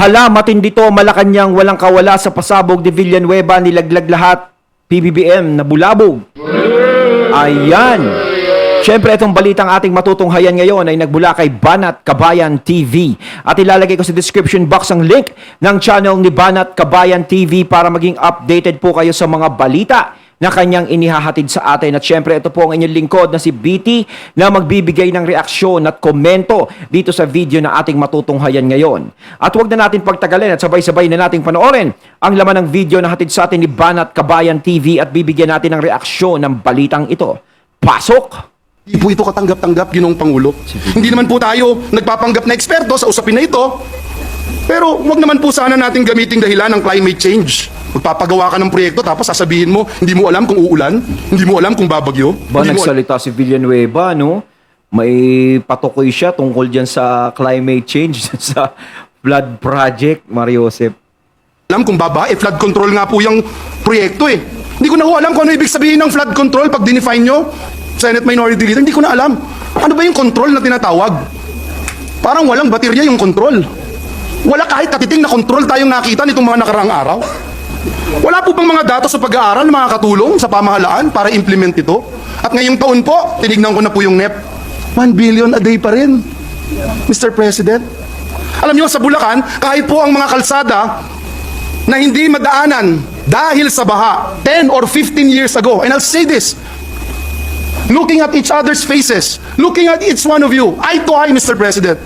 Hala, matindi to, Malacanang, walang kawala sa pasabog ni Villanueva, nilaglag lahat. PBBM, nabulabog. Ayan. Siyempre, itong balitang ating matutunghayan ngayon ay nagbula kay Banat Kabayan TV. At ilalagay ko sa description box ang link ng channel ni Banat Kabayan TV para maging updated po kayo sa mga balita na kanyang inihahatid sa atin. At syempre, ito po ang inyong lingkod na si BT na magbibigay ng reaksyon at komento dito sa video na ating matutunghayan ngayon. At huwag na natin pagtagalin at sabay-sabay na nating panoorin ang laman ng video na hatid sa atin ni Banat Kabayan TV at bibigyan natin ng reaksyon ng balitang ito. Pasok! Hindi po ito katanggap-tanggap, Ginoong Pangulo. Hindi naman po tayo nagpapanggap na eksperto sa usapin na ito. Pero wag naman po sana natin gamitin dahilan ng climate change. Magpapagawa ka ng proyekto tapos sasabihin mo, hindi mo alam kung uulan, hindi mo alam kung babagyo. Ba, nagsalita si Villanueva, no? May patukoy siya tungkol dyan sa climate change, sa flood project, Mario Josep. Alam kung flood control nga po yung proyekto eh. Hindi ko na ho alam kung ano ibig sabihin ng flood control pag dinefine nyo. Senate Minority Leader, hindi ko na alam. Ano ba yung control na tinatawag? Parang walang baterya yung control. Wala kahit katiting na control tayong nakita nitong mga nakaraang araw. Wala po bang mga datos sa pag-aaral na makakatulong sa pamahalaan para implement ito? At ngayong taon po, tinignan ko na po yung NEP. 1 billion a day pa rin, Mr. President. Alam niyo, sa Bulacan, kahit po ang mga kalsada na hindi madaanan dahil sa baha 10 or 15 years ago, and I'll say this, looking at each other's faces, looking at each one of you, eye to eye, Mr. President.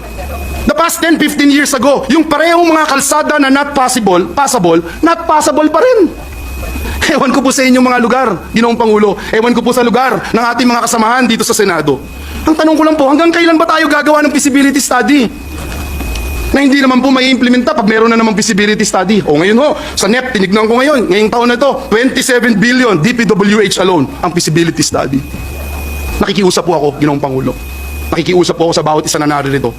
The past 10, 15 years ago, yung parehong mga kalsada na passable pa rin. Ewan ko po sa inyong mga lugar, Ginoong Pangulo. Ewan ko po sa lugar ng ating mga kasamahan dito sa Senado. Ang tanong ko lang po, hanggang kailan ba tayo gagawa ng feasibility study? Na hindi naman po may implementa pag meron na namang feasibility study. O ngayon ho, sa NEP, tinignan ko ngayon, ngayong taon na ito, 27 billion DPWH alone ang feasibility study. Nakikiusap po ako, Ginoong Pangulo. Nakikiusap po ako sa bawat isa na naririto.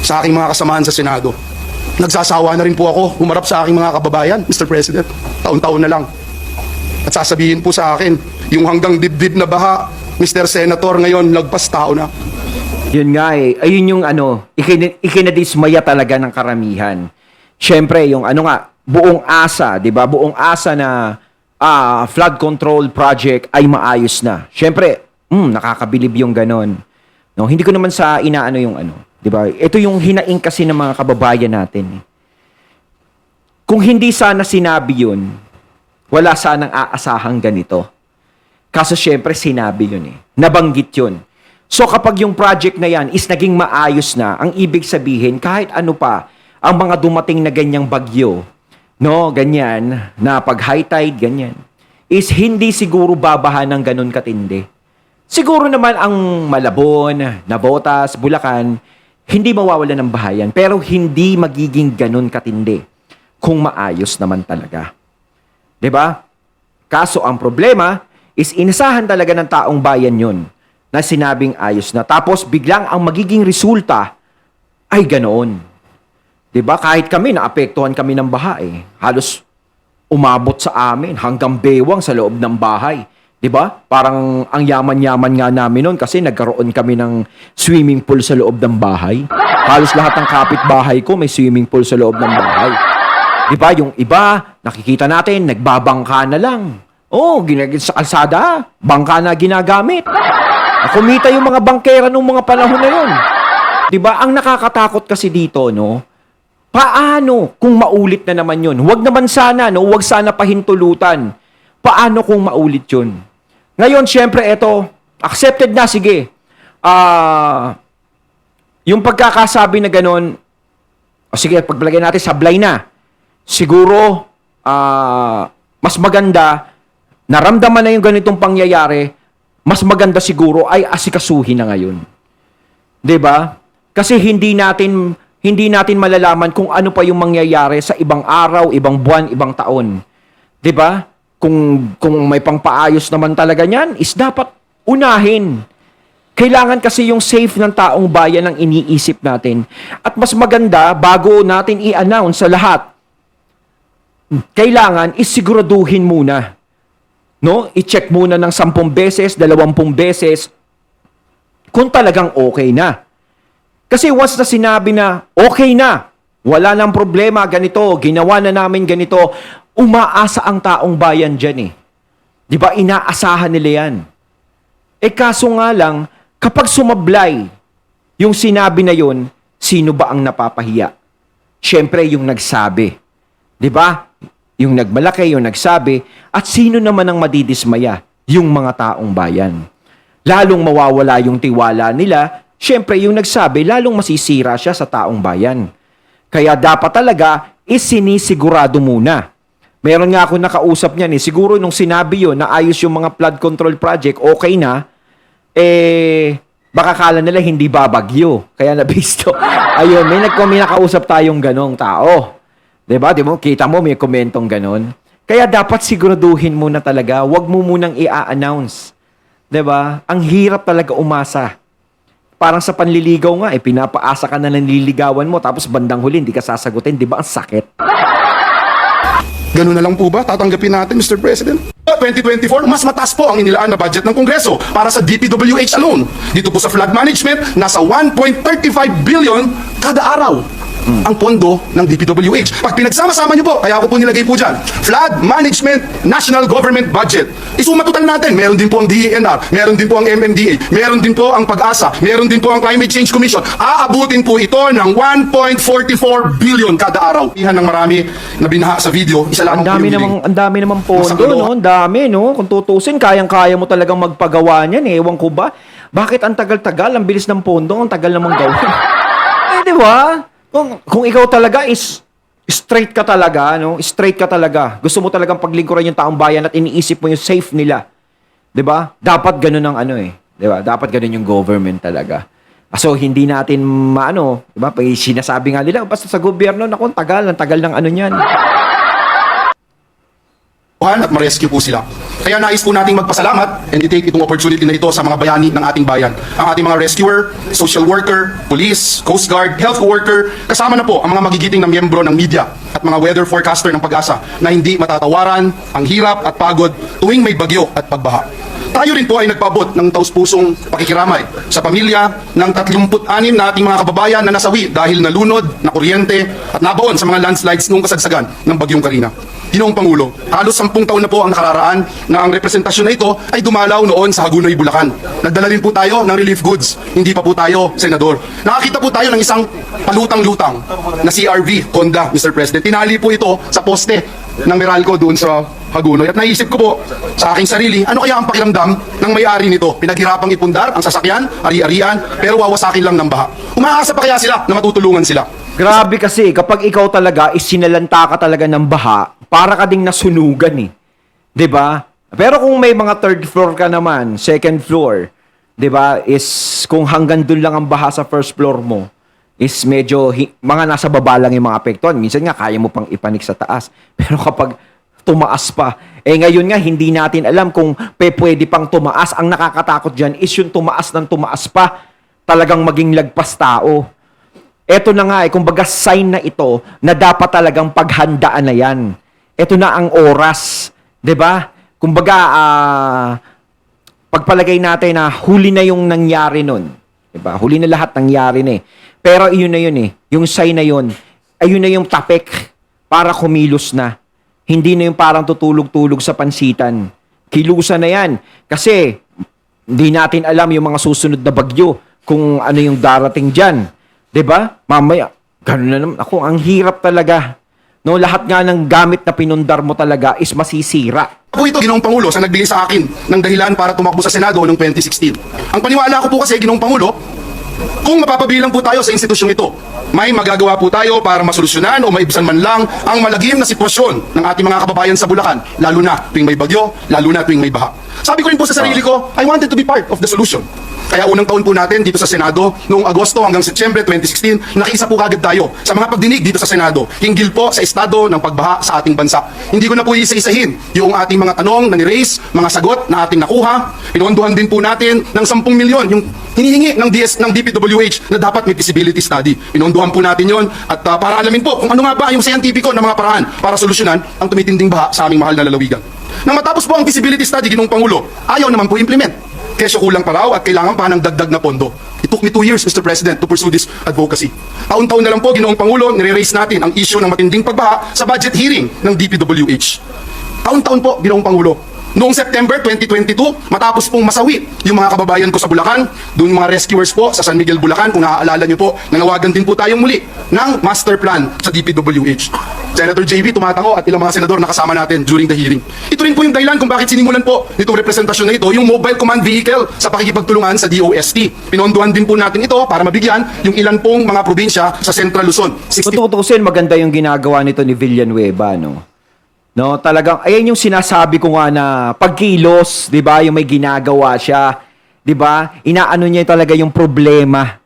Sa aking mga kasamahan sa Senado. Nagsasawa na rin po ako humarap sa aking mga kababayan, Mr. President. Taon-taon na lang. At sasabihin po sa akin, yung hanggang dibdib na baha, Mr. Senator, ngayon lagpas tao na. Yun nga eh. Ayun yung ikinadismaya talaga ng karamihan. Siyempre, yung buong asa, di ba? Buong asa na flood control project ay maayos na. Siyempre, nakakabilib yung ganon. No, hindi ko naman sa inaano yung di ba? Ito yung hinaing kasi ng mga kababayan natin. Kung hindi sana sinabi yun, wala sanang aasahang ganito. Kaso siyempre sinabi yun eh. Nabanggit yun. So kapag yung project na yan is naging maayos na, ang ibig sabihin kahit ano pa ang mga dumating na ganyang bagyo, no, ganyan, na pag high tide, ganyan, is hindi siguro babahan ng ganun katindi. Siguro naman ang Malabon, Navotas, Bulacan, hindi mawawala ng bahayan, pero hindi magiging ganun katindi kung maayos naman talaga. 'Di ba? Kaso ang problema is inasahan talaga ng taong bayan yun na sinabing ayos na. Tapos biglang ang magiging resulta ay ganoon. 'Di ba? Kahit kami naapektuhan kami ng baha eh. Halos umabot sa amin hanggang bewang sa loob ng bahay. 'Di ba? Parang ang yaman-yaman nga namin noon kasi nagkaroon kami ng swimming pool sa loob ng bahay. Halos lahat ng kapitbahay ko may swimming pool sa loob ng bahay. 'Di ba? Yung iba, nakikita natin nagbabangka na lang. Oh, sa kalsada, bangka na ginagamit. Kumita yung mga bangkera nung mga panahon na 'yon. 'Di ba? Ang nakakatakot kasi dito, no? Paano kung maulit na naman 'yon? Huwag naman sana, no? Huwag sana pahintulutan. Paano kung maulit 'yon? Ngayon, syempre, ito, accepted na, sige. Yung pagkakasabi na gano'n, sige, pagbalagay natin, sablay na. Siguro, mas maganda, naramdaman na yung ganitong pangyayari, mas maganda siguro ay asikasuhin na ngayon. 'Di ba? Kasi hindi natin malalaman kung ano pa yung mangyayari sa ibang araw, ibang buwan, ibang taon. 'Di ba? Kung may pangpaayos naman talaga niyan, is dapat unahin. Kailangan kasi yung safe ng taong bayan ang iniisip natin. At mas maganda, bago natin i-announce sa lahat, kailangan isiguraduhin muna. No? I-check muna ng 10 beses, 20 beses, kung talagang okay na. Kasi once na sinabi na okay na, Wala nang problema, ganito, ginawa na namin ganito. Umaasa ang taong bayan dyan eh. Di ba, inaasahan nila yan. Kaso nga lang, kapag sumablay yung sinabi na yun, sino ba ang napapahiya? Siyempre, yung nagsabi. Di ba? Yung nagmalaki, yung nagsabi. At sino naman ang madidismaya? Yung mga taong bayan. Lalong mawawala yung tiwala nila. Siyempre, yung nagsabi, lalong masisira siya sa taong bayan. Kaya dapat talaga isinisigurado muna. Meron nga ako nakausap niyan eh. Siguro nung sinabi yun na ayos yung mga flood control project, okay na, baka kala nila hindi babagyo. Kaya nabisto. Ayun, may nakausap tayong ganong tao. Diba? Kita mo, may komentong ganon. Kaya dapat siguraduhin muna talaga, wag mo munang i-announce. Diba? Ang hirap talaga umasa. Parang sa panliligaw nga, pinapaasa ka na ng nililigawan mo, tapos bandang huli, hindi ka sasagutin. Di ba? Ang sakit. Ganun na lang po ba tatanggapin natin, Mr. President? 2024, mas mataas po ang inilaan na budget ng Kongreso para sa DPWH alone. Dito po sa flood management, nasa 1.35 billion kada araw ang pondo ng DPWH. Pag pinagsama-sama niyo po, kaya ako po nilagay po dyan, Flood Management National Government Budget. Isumatutan natin, meron din po ang DENR, meron din po ang MMDA, meron din po ang Pag-asa, meron din po ang Climate Change Commission. Aabutin po ito ng 1.44 billion kada araw. Ihan ng marami na binaha sa video, isa lang Ang dami namang pondo, Masakalo. no? Ang dami, no? Kung tutusin, kayang-kaya mo talagang magpagawa niyan, eh. Ewan ko ba? Bakit ang tagal-tagal, ang bilis ng pondo, ang tagal namang gawin? Di ba? Kung ikaw talaga is straight ka talaga, no? Straight ka talaga. Gusto mo talagang paglingkuran yung taong bayan at iniisip mo yung safe nila. 'Di ba? Dapat ganoon ang 'di ba? Dapat ganoon yung government talaga. So hindi natin 'di ba? Pag sinasabi nga nila basta sa gobyerno, naku, ang tagal ng ano niyan. at ma-rescue po sila. Kaya nais po nating magpasalamat and i-take itong opportunity na ito sa mga bayani ng ating bayan. Ang ating mga rescuer, social worker, police, coast guard, health worker, kasama na po ang mga magigiting na miyembro ng media at mga weather forecaster ng Pag-asa na hindi matatawaran ang hirap at pagod tuwing may bagyo at pagbaha. Tayo rin po ay nagpaabot ng taus-pusong pakikiramay sa pamilya ng 36 na ating mga kababayan na nasawi dahil nalunod, na kuryente at nabaon sa mga landslides noong kasagsagan ng Bagyong Karina. Ginoong Pangulo, halos 10 taon na po ang nakararaan na ang representasyon na ito ay dumalaw noon sa Hagunoy, Bulacan. Nagdala rin po tayo ng relief goods, hindi pa po tayo senador. Nakakita po tayo ng isang palutang-lutang na CRV Honda, Mr. President. Tinali po ito sa poste ng Meralco doon sa Hagunoy. At naisip ko po sa aking sarili, ano kaya ang pakiramdam ng may-ari nito? Pinaghirapang ipundar ang sasakyan, ari-arian, pero wawasakin lang ng baha. Umaasa pa kaya sila na matutulungan sila? Grabe kasi, kapag ikaw talaga isinalanta ka talaga ng baha, para ka ding nasunugan eh. 'Di ba? Pero kung may mga third floor ka naman, second floor, 'di ba? Is kung hanggang doon lang ang baha sa first floor mo, is medyo mga nasa baba lang yung mga apektuhan. Minsan nga kaya mo pang ipanik sa taas. Pero kapag tumaas pa, ngayon nga hindi natin alam kung pwede pang tumaas. Ang nakakatakot diyan is yung tumaas ng tumaas pa, talagang maging lagpas tao. Eto na nga kumbaga sign na ito na dapat talagang paghandaan na yan. Ito na ang oras, 'di ba? Kumbaga pagpalagay natin na huli na yung nangyari nun, 'di ba? Huli na lahat nangyari na eh. Pero iyon na yun eh. Yung sign na yun, ayun na yung tapik para kumilos na. Hindi na yung parang tutulog-tulog sa pansitan. Kilusan na yan. Kasi hindi natin alam yung mga susunod na bagyo kung ano yung darating dyan. 'Di ba? Mamaya, gano'n na naman. Ako, ang hirap talaga. No, lahat nga ng gamit na pinundar mo talaga is masisira. Po ito, Ginoong Pangulo, sa nagbigay sa akin ng dahilan para tumakbo sa Senado noong 2016. Ang paniwala ko po kasi, Ginoong Pangulo, kung mapapabilang po tayo sa institusyong ito, may magagawa po tayo para masolusyonan o maibsan man lang ang malagim na sitwasyon ng ating mga kababayan sa Bulacan, lalo na tuwing may bagyo, lalo na tuwing may baha. Sabi ko rin po sa sarili ko, I wanted to be part of the solution. Kaya unang taon po natin dito sa Senado, noong Agosto hanggang Setyembre 2016, nakiisa po kagad tayo sa mga pagdinig dito sa Senado, hinggil po sa estado ng pagbaha sa ating bansa. Hindi ko na po isa-isahin yung ating mga tanong na ni-raise, mga sagot na ating nakuha. Pinondohan din po natin ng 10 milyon yung hinihingi ng DPWH na dapat may feasibility study. Pinondohan po natin yon at para alamin po kung ano nga ba yung scientifico na mga paraan para solusyonan ang tumitinding baha sa aming mahal na lalawigan. Nang matapos po ang feasibility study, Ginoong Pangulo, ayaw naman po implement. Kesyo kulang pa raw at kailangan pa ng dagdag na pondo. It took me 2 years, Mr. President, to pursue this advocacy. Taon-taon na lang po, Ginoong Pangulo, nire-raise natin ang issue ng matinding pagbaha sa budget hearing ng DPWH. Taon-taon po, Ginoong Pangulo. Noong September 2022, matapos pong masawi yung mga kababayan ko sa Bulacan, doon mga rescuers po sa San Miguel, Bulacan, kung naaalala nyo po, nanawagan din po tayong muli ng master plan sa DPWH. Senator JB tumatango at ilang mga senador nakasama natin during the hearing. Ito rin po yung dahilan kung bakit sinimulan po nitong representasyon na ito yung mobile command vehicle sa pakikipagtulungan sa DOST. Pinondohan din po natin ito para mabigyan yung ilan pong mga probinsya sa Central Luzon. Kung tutusin, maganda yung ginagawa nito ni Villanueva, no? No, talagang ayan yung sinasabi ko nga na pagkilos, 'di ba? Yung may ginagawa siya, 'di ba? Inaano niya talaga yung problema.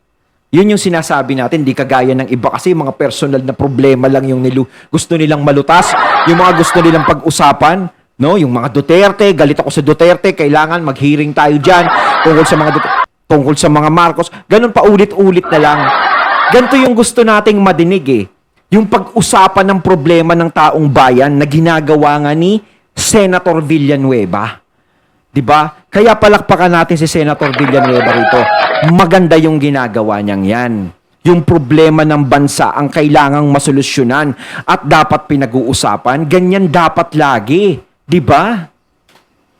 Yun yung sinasabi natin, di kagaya ng iba kasi mga personal na problema lang yung gusto nilang malutas, yung mga gusto nilang pag-usapan, no? Yung mga Duterte, galit ako sa Duterte, kailangan mag-hearing tayo diyan tungkol sa mga Marcos. Ganun pa ulit-ulit na lang. Ganito yung gusto nating madinig eh. Yung pag-usapan ng problema ng taong bayan na ginagawa nga ni Senator Villanueva. 'Di ba? Kaya palakpakan natin si Senator Villanueva rito. Maganda yung ginagawa niyang 'yan. Yung problema ng bansa ang kailangang masolusyonan at dapat pinag-uusapan, ganyan dapat lagi, 'di ba?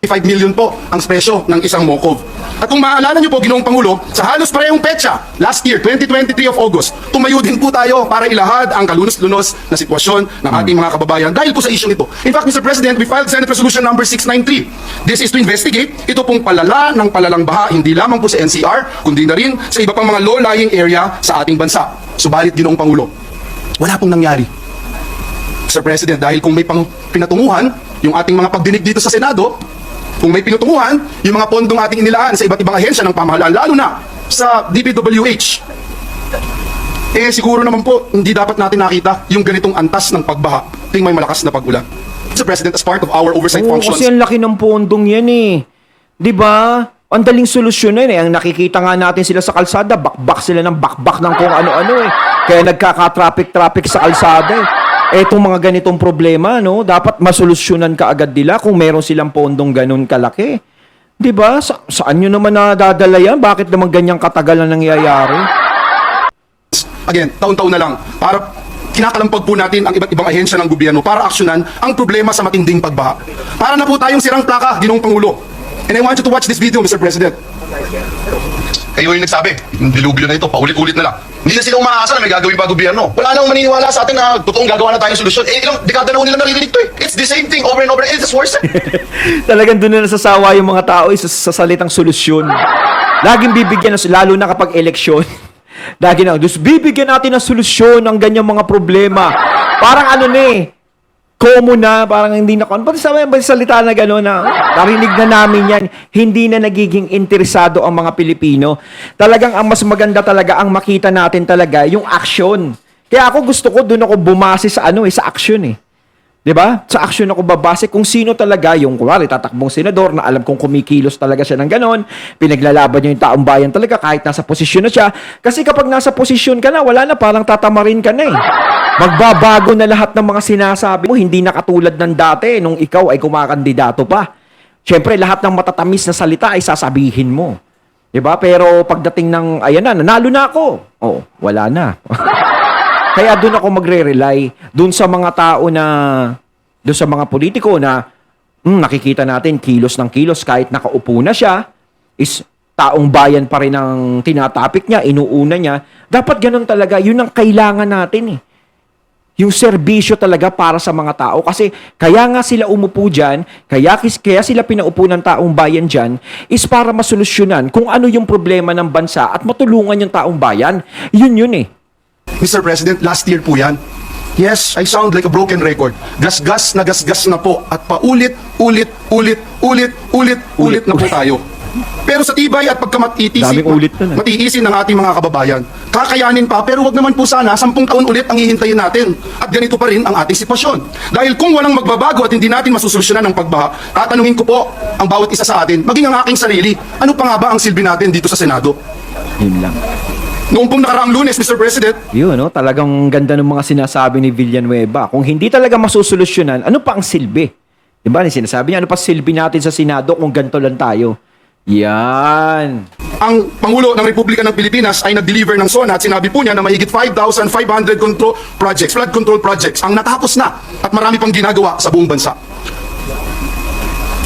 5 million po ang presyo ng isang Mokov. At kung maaalala nyo po, Ginoong Pangulo, sa halos parehong petsa, last year, 2023 of August, tumayo din po tayo para ilahad ang kalunos-lunos na sitwasyon ng ating mga kababayan dahil po sa isyong ito. In fact, Mr. President, we filed Senate Resolution number 693. This is to investigate ito pong palala ng palalang baha, hindi lamang po sa NCR, kundi na rin sa iba pang mga low-lying area sa ating bansa. Subalit, Ginoong Pangulo, wala pong nangyari. Mr. President, dahil kung may pinatunguhan yung ating mga pagdinig dito sa Senado, kung may pinutunguhan, yung mga pondong ating inilaan sa iba't ibang ahensya ng pamahalaan, lalo na sa DPWH, siguro naman po, hindi dapat natin nakita yung ganitong antas ng pagbaha tuwing may malakas na pag-ulan. Mr. President, as part of our oversight functions, Kasi ang laki ng pondong yan eh. 'Di ba? Ang daling solusyonan eh. Ang nakikita nga natin sila sa kalsada, bakbak sila ng bakbak ng kung ano-ano eh. Kaya nagkaka-traffic sa kalsada eh. Etong mga ganitong problema, no, dapat masolusyonan ka agad nila kung meron silang pondong ganun kalaki. 'Di ba? Saan nyo naman nadadala yan? Bakit naman ganyang katagal na nangyayari? again, taon-taon na lang, para kinakalampag po natin ang iba't ibang ahensya ng gobyerno para aksyonan ang problema sa matinding pagbaha. Para na po tayong sirang plaka, Ginoong Pangulo. And I want you to watch this video, Mr. President. Kayo yung nagsabi, yung dilubyo na ito, paulit-ulit na lang. Hindi na sila umaasa na may gagawin pa gobyerno. Wala nang maniniwala sa atin na totoong gagawa na tayong solusyon. Ilang dekada na nila naririnig to eh. It's the same thing over and over and it's worse. Talagang doon na nasasawa yung mga tao sa salitang solusyon. Laging bibigyan, lalo na kapag eleksyon. Lagi na, bibigyan natin ng solusyon ang ganyang mga problema. Parang ano na eh, common na, parang hindi na, ba't salita na gano'n na, narinig na namin yan, hindi na nagiging interesado ang mga Pilipino. Talagang ang mas maganda talaga, ang makita natin talaga, yung action. Kaya ako gusto ko, doon ako bumase sa sa action eh. 'Di ba? Sa action ako babase kung sino talaga yung kunwari tatakbong senador na alam kong kumikilos talaga siya ng ganon, pinaglalaban niya yung taong bayan talaga kahit nasa posisyon na siya. Kasi kapag nasa posisyon ka na, wala na, parang tatamarin ka na eh. Magbabago na lahat ng mga sinasabi mo, hindi na katulad ng dati nung ikaw ay kumakandidato pa. Siyempre, lahat ng matatamis na salita ay sasabihin mo. 'Di ba? Pero pagdating ng, ayan na, nanalo na ako. Oh, wala na. Kaya doon ako magre-rely, doon sa mga tao na, doon sa mga politiko na nakikita natin kilos ng kilos kahit nakaupo na siya, is taong bayan pa rin ang tinatapik niya, inuuna niya. Dapat ganun talaga, yun ang kailangan natin eh. Yung serbisyo talaga para sa mga tao. Kasi kaya nga sila umupo dyan, kaya sila pinaupo ng taong bayan dyan, is para masolusyonan kung ano yung problema ng bansa at matulungan yung taong bayan. Yun eh. Mr. President, last year po yan. Yes, I sound like a broken record. Gasgas na po at paulit na po tayo. Pero sa tibay at Daming ulit na. matiisin ng ating mga kababayan. Kakayanin pa, pero wag naman po sana 10 taon ulit ang hihintayin natin. At ganito pa rin ang ating sitwasyon. Dahil kung walang magbabago at hindi natin masusolusyonan ang pagbaha, tatanungin ko po ang bawat isa sa atin, maging ang aking sarili, ano pa nga ba ang silbi natin dito sa Senado? Yun lang. Noong pong nakaraang Lunes, Mr. President, Yun, no? Talagang ganda ng mga sinasabi ni Villanueva. Kung hindi talaga masusolusyonan, ano pa ang silbi? Diba? Sinasabi niya, ano pa silbi natin sa Senado kung ganito lang tayo? Yan. Ang Pangulo ng Republika ng Pilipinas ay nag-deliver ng SONA at sinabi po niya na mahigit 5,500 flood control projects ang natapos na at marami pang ginagawa sa buong bansa.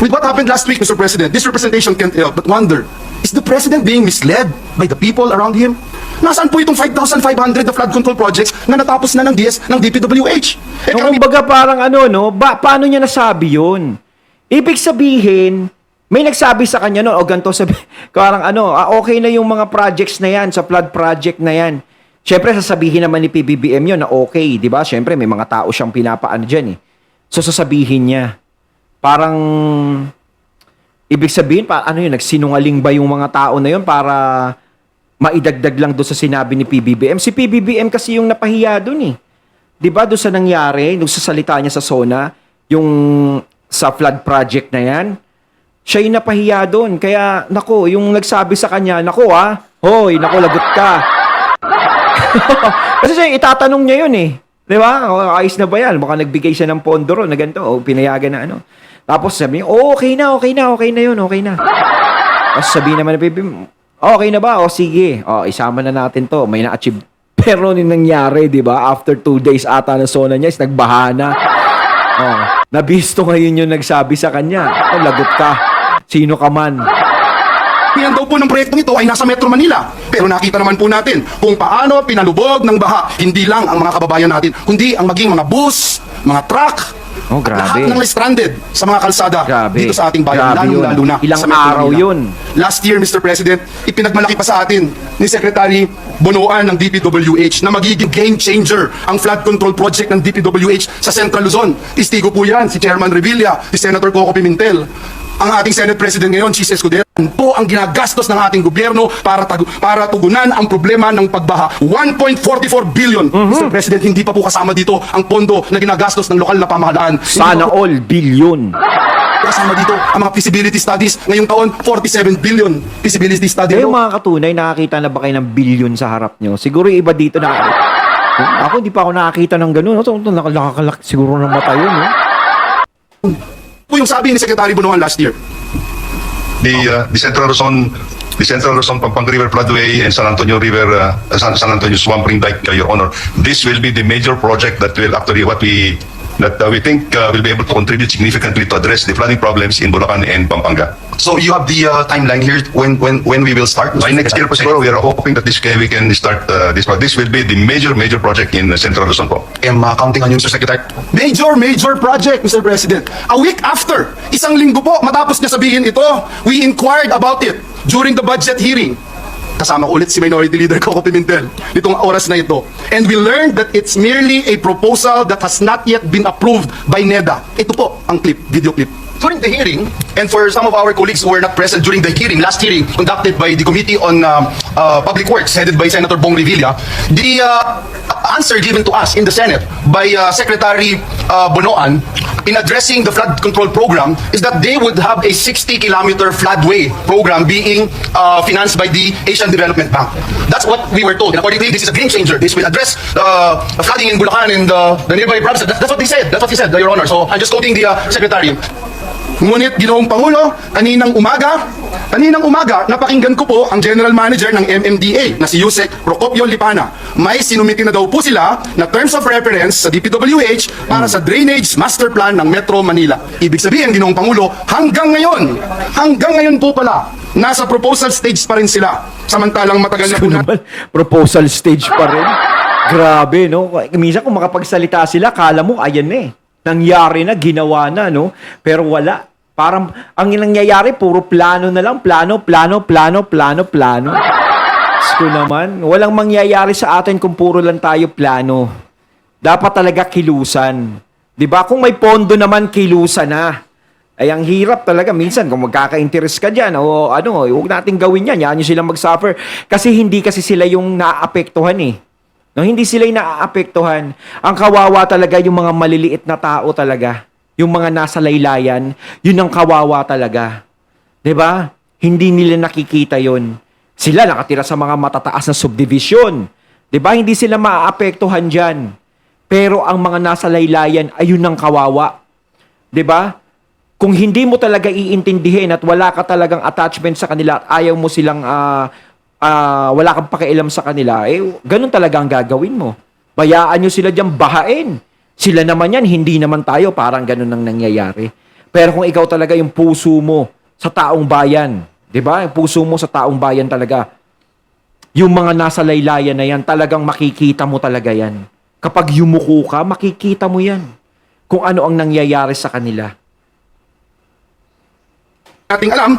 With what happened last week, Mr. President, this representation can't help but wonder, is the President being misled by the people around him? Nasaan po itong 5,500 na flood control projects na natapos na ng DPWH? Kumbaga parang ano, no? Paano niya nasabi yun? Ibig sabihin, may nagsabi sa kanya no, o ganito sabi, parang ano, okay na yung mga projects na yan, sa flood project na yan. Siyempre, sasabihin naman ni PBBM yun na okay, di ba? Siyempre, may mga tao siyang pinapaano dyan eh. So, sasabihin niya, parang, ibig sabihin, ano yun, nagsinungaling ba yung mga tao na yun para maidagdag lang doon sa sinabi ni PBBM? Si PBBM kasi yung napahiya doon eh. Di ba doon sa nangyari, doon sa salita niya sa SONA, yung sa flood project na yan, siya yung napahiya doon. Kaya, nako, yung nagsabi sa kanya, nako hoy, nako, lagot ka. Kasi siya, itatanong niya yun eh. Di ba? Ayos na ba yan? Baka nagbigay siya ng pondo ron na ganito, o pinayagan na ano. Tapos sabi niya, okay na yun, okay na. Tapos sabi naman na, okay na ba? O sige, isama na natin to, may na-achieve. Pero nung nangyari, di ba? After 2 days ata na SONA niya, is nagbahana. Nabisto ngayon yung nagsabi sa kanya, lagot ka. Sino ka man? Yan daw po ng proyektong ito ay nasa Metro Manila. Pero nakita naman po natin kung paano pinalubog ng baha, hindi lang ang mga kababayan natin, kundi ang maging mga bus, mga truck, grabe. lahat ng stranded sa mga kalsada dito sa ating bayan, Grabe lalo na Ilang sa Metro araw Manila. yun. Last year, Mr. President, ipinagmalaki pa sa atin ni Secretary Bonoan ng DPWH na magiging game changer ang flood control project ng DPWH sa Central Luzon. Istigo po yan si Chairman Revilla, si Senator Coco Pimentel. Ang ating Senate President ngayon, Chis Escudero, po ang ginagastos ng ating gobyerno para tugunan ang problema ng pagbaha. 1.44 billion. Mr. President, hindi pa po kasama dito ang pondo na ginagastos ng lokal na pamahalaan. Sana all billion. Kasama dito ang mga feasibility studies. Ngayong taon, 47 billion feasibility study. Yung mga katunay, nakakita na ba kayo ng billion sa harap nyo? Siguro yung iba dito ako, hindi pa ako nakakita ng ganun. Nakakalak siguro ng mata yun. Po yung sabi ni Secretary Bonoan last year. The Central Luzon Pampanga River Floodway and San Antonio River San Antonio Swamp Ring Dike, Your Honor. This will be the major project that will actually we think will be able to contribute significantly to address the flooding problems in Bulacan and Pampanga. So you have the timeline here when we will start? By next year po siguro, we are hoping that we can start this project. This will be the major project in Central Luzon po. I'm counting on you, Mr. Secretary. Major project, Mr. President. A week after, isang linggo po, matapos niya sabihin ito, we inquired about it during the budget hearing. Kasama ko ulit si Minority Leader Coco Pimentel nitong oras na ito. And we learned that it's merely a proposal that has not yet been approved by NEDA. Ito po ang video clip. During the hearing, and for some of our colleagues who were not present during the hearing, last hearing conducted by the Committee on Public Works, headed by Senator Bong Revilla, the answer given to us in the Senate by Secretary Bonoan in addressing the flood control program is that they would have a 60-kilometer floodway program being financed by the Asian Development Bank. That's what we were told. And according to him, this is a game changer. This will address the flooding in Bulacan and the nearby provinces. That's what he said. That's what he said, Your Honor. So I'm just quoting the Secretary. Ngunit, Ginoong Pangulo, kaninang umaga, napakinggan ko po ang General Manager ng MMDA na si Yusek Procopio Lipana. May sinumiti na daw po sila na terms of reference sa DPWH para sa Drainage Master Plan ng Metro Manila. Ibig sabihin, Ginoong Pangulo, hanggang ngayon po pala, nasa proposal stage pa rin sila. Samantalang matagal na po na... Proposal stage pa rin. Grabe, no? Minsan kung makapagsalita sila, kala mo, ayan na eh. Nangyari na, ginawa na, no? Pero wala. Parang, ang nangyayari, puro plano na lang. Plano. Sko naman. Walang mangyayari sa atin kung puro lang tayo plano. Dapat talaga kilusan. 'Di ba? Kung may pondo naman, kilusan na. Ay, ang hirap talaga. Minsan, kung magkaka-interest ka dyan, o huwag natin gawin yan. Yan yung silang mag-suffer. Kasi hindi kasi sila yung naaapektuhan eh. No, hindi sila yung naaapektuhan. Ang kawawa talaga yung mga maliliit na tao talaga. Yung mga nasa laylayan, yun ang kawawa talaga. 'Di ba? Hindi nila nakikita yun. Sila nakatira sa mga matataas na subdivision. 'Di ba? Hindi sila maaapektuhan diyan. Pero ang mga nasa laylayan, ayun ang kawawa. 'Di ba? Kung hindi mo talaga iintindihin at wala ka talagang attachment sa kanila at ayaw mo silang wala kang pakialam sa kanila, ganun talaga ang gagawin mo. Bayaan nyo sila dyan bahain. Sila naman yan, hindi naman tayo. Parang ganun ang nangyayari. Pero kung ikaw talaga yung puso mo sa taong bayan, di ba? Yung puso mo sa taong bayan talaga, yung mga nasa laylayan na yan, talagang makikita mo talaga yan. Kapag yumuko ka, makikita mo yan. Kung ano ang nangyayari sa kanila. Ating alam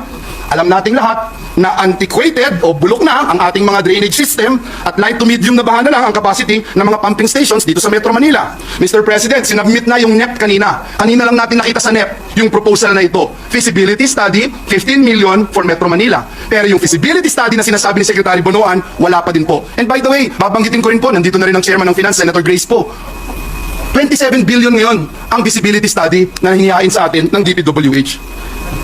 nating lahat na antiquated o bulok na ang ating mga drainage system at light to medium na baha na lang ang capacity ng mga pumping stations dito sa Metro Manila. Mr. President, sinabmit na yung NEP kanina. Kanina lang natin nakita sa NEP yung proposal na ito. Feasibility study, 15 million for Metro Manila. Pero yung feasibility study na sinasabi ni Secretary Bonoan, wala pa din po. And by the way, babanggitin ko rin po, nandito na rin ang chairman ng Finance, Senator Grace po. 27 billion ngayon ang feasibility study na hinihain sa atin ng DPWH.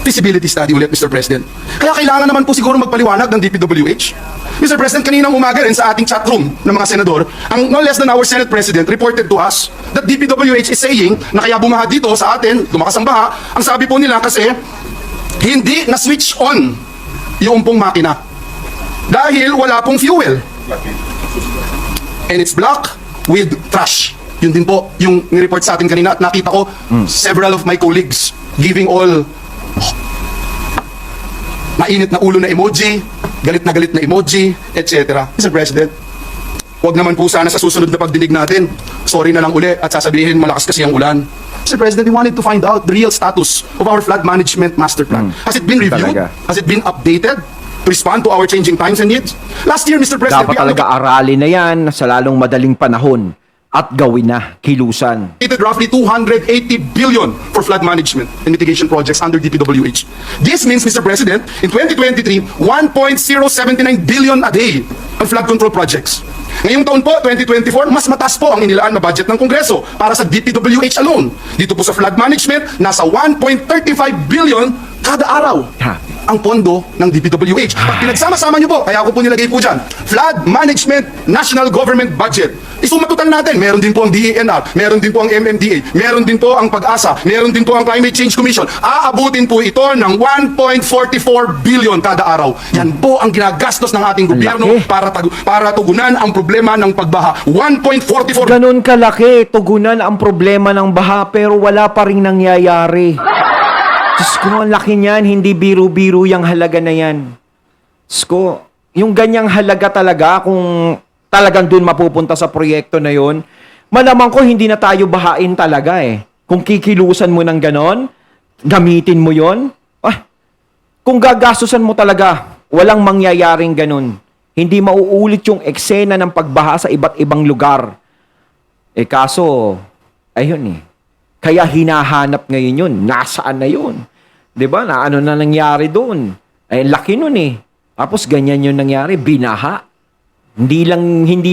Feasibility study ulit, Mr. President. Kaya kailangan naman po siguro magpaliwanag ng DPWH. Mr. President, kaninang umaga rin sa ating chat room ng mga senador, ang no less than our Senate President reported to us that DPWH is saying na kaya bumaha dito sa atin, lumakas ang baha, ang sabi po nila kasi hindi na-switch on yung pong makina. Dahil wala pong fuel. And it's black with trash. Yun din po yung nireport sa atin kanina at nakita ko several of my colleagues giving all mainit na ulo na emoji, galit na emoji, etc. Mr. President, wag naman po sana sa susunod na pagdinig natin, sorry na lang uli at sasabihin malakas kasi ang ulan. Mr. President, we wanted to find out the real status of our flood management master plan. Has it been reviewed? Talaga. Has it been updated to respond to our changing times and needs? Last year, Mr. President, Dapat we talaga aralin na yan sa lalong madaling panahon at gawin na, kilusan. allocated roughly 280 billion for flood management and mitigation projects under DPWH. This means, Mr. President, in 2023, 1.079 billion a day on flood control projects. Ngayong taon po, 2024, mas mataas po ang inilaan na budget ng Kongreso para sa DPWH alone. Dito po sa flood management, nasa 1.35 billion kada araw ang pondo ng DPWH. Pag pinagsama-sama nyo po, kaya ako po nilagay po dyan, Flood Management National Government Budget. Isumatutan natin, meron din po ang DENR, meron din po ang MMDA, meron din po ang Pag-asa, meron din po ang Climate Change Commission. Aabutin po ito ng 1.44 billion kada araw. Yan po ang ginagastos ng ating gobyerno laki. para tugunan ang problema ng pagbaha. 1.44 Ganon kalaki, tugunan ang problema ng baha pero wala pa rin nangyayari. Diyos ko, ang laki niyan, hindi biro-biro yung halaga na yan. Diyos ko, yung ganyang halaga talaga, kung talagang dun mapupunta sa proyekto na yon, malamang ko hindi na tayo bahain talaga eh. Kung kikilusan mo ng ganon, gamitin mo yon, kung gagastusan mo talaga, walang mangyayaring ganon. Hindi mauulit yung eksena ng pagbaha sa iba't ibang lugar. Kaso, ayun kaya hinahanap ngayon yun. Nasaan na yun? 'Di ba? Na ano na nangyari doon? Laki nun Tapos ganyan yung nangyari, binaha. Hindi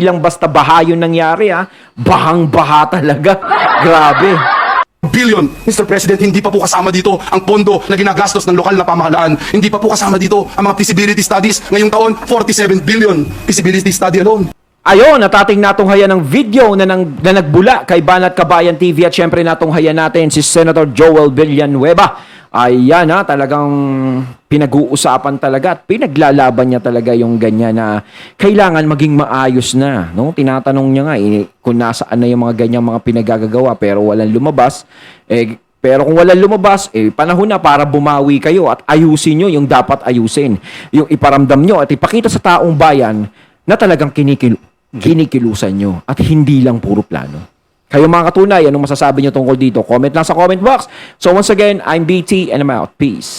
lang basta baha yung nangyari Bahang-baha talaga. Grabe. billion. Mr. President, hindi pa po kasama dito ang pondo na ginagastos ng lokal na pamahalaan. Hindi pa po kasama dito ang mga feasibility studies. Ngayong taon, 47 billion feasibility study alone. Ayon, natating natunghayan ng video na nagbula kay Banat Kabayan TV at syempre natunghayan natin si Senator Joel Villanueva. Ayan talagang pinag-uusapan talaga at pinaglalaban niya talaga yung ganyan na kailangan maging maayos na. No? Tinatanong niya nga kung nasaan na yung mga ganyang mga pinagagagawa pero walang lumabas. Pero kung walang lumabas, panahon na para bumawi kayo at ayusin nyo yung dapat ayusin. Yung iparamdam nyo at ipakita sa taong bayan na talagang kinikilusan nyo at hindi lang puro plano. Kayo mga katunay, anong masasabi nyo tungkol dito? Comment lang sa comment box. So once again, I'm BT and I'm out. Peace.